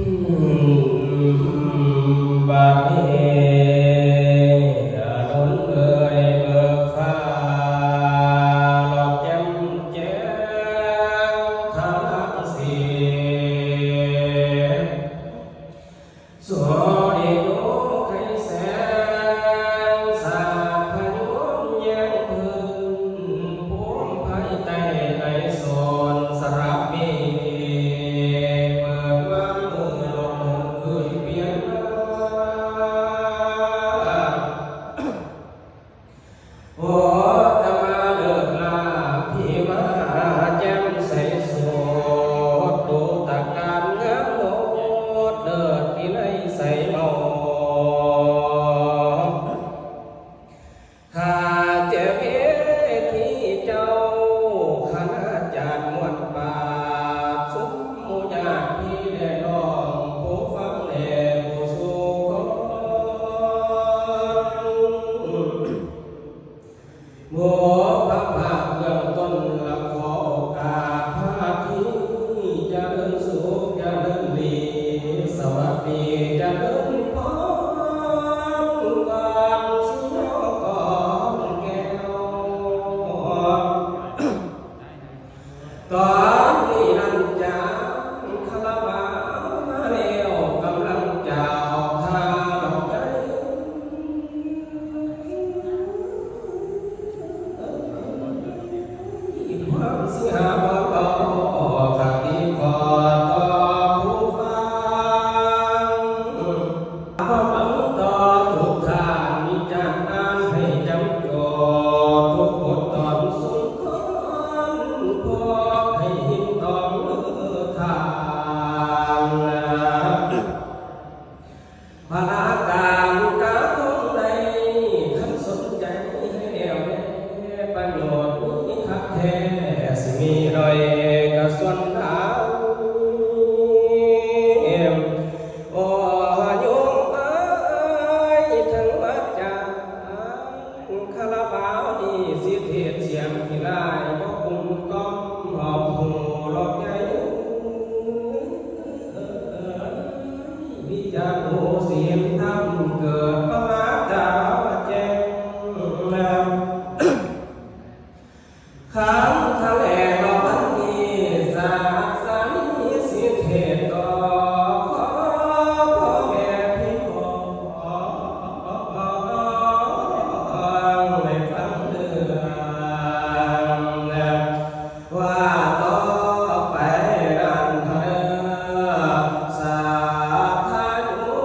บาดนี้ดนเอ่ยเบิกฟ้าหลอกแจ่มแจ้งทางสีสวดีโยไกรแสงสาพยุนแย้งพื้นพวงไผ่ใต้ในโซนสระมีเปิดวางมือลงขึ้นเปลี่ยนโอ้ตมาเลิกลาพี่มาแจ่มใสสดดูตะการงามโลดเลิศที่ไหนใสเมาข้าเจ้าเวทีเจ้าคณะจารย์มวลบาทสมมุญาติพี่ได้น้องผู้ฟังแลผู้สู่คนโมพระภาคเบื้องต้นละขอโอกาสพาที่เจะเดินสุขเจะเดินดีสวัสดีเจะเดินพรก่อนสิโยก่อนแก้วตอนนี้นั่นจางคาราบาวมาแล้วกำลังจะออกทางดอกใจ ความเสียบ่ต่อขัดดีขอต่อผู้ฟังความหวังต่อทุกทางมีจานอ่านให้จำจดทุกบทตอนสุนทรพอให้หินตองเลือทางพนาการกาคงใดคันสนใจให้แนวแน่ประโยชน์นี้คักแท้สิมีรอยกระส่วนดาวโอ้โยมเอ้ยทั้งวัดจางคาราบาวนี่สิเทศเสียงที่ลายบ่คุ้มก้อมหอบหูหลอกใหญ่วิจารณ์หูเสียงทำเกิดประมาทดาวแจ้งขันทะเลก็วันนี้สาสามีสิเทศต่อขอพ่อแม่พี่น้องให้ฟังเดือนว่าต่อไปนั้นเธอสาธายุ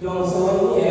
จงสนแย